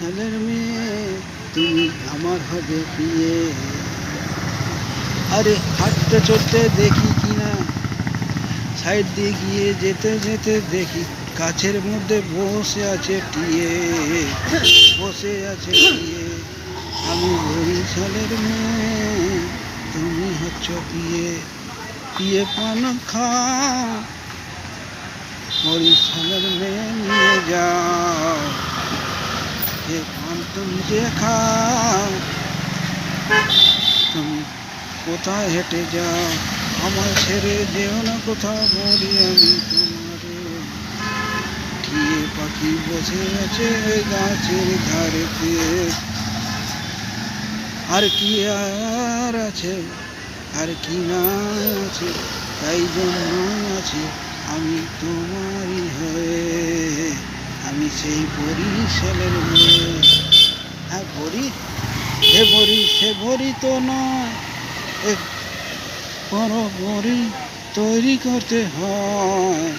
বরিশালের মেয়ে তুমি আমার হবে বিয়ে। আরে হাঁটতে চলতে দেখি কিনা সাইড দিয়ে গিয়ে যেতে যেতে দেখি গাছের মধ্যে বসে আছে টিয়ে, বসে আছে টিয়ে। আমি বরিশালের মেয়ে তুমি হচ্ছ পিয়ে, পিয়ে পান খাও বরিশালের মেয়ে নিয়ে যাও, যে পান তুমি যে খাও। তুমি কোথায় হেঁটে যাও আমায় ছেড়ে যেও না কোথাও বলি আমি তোমারে। টিয়ে পাখি বসে আছে গাছের ধারেতে, আর কি আর আছে আর কি না আছে, তাই জন্য আছি আমি তোমারই হয়ে। আমি সেই বরিশালের মেয়ে। হ্যাঁ বরি, সে বরি তো নয়, এক বড় বড়ি তৈরি করতে হয়।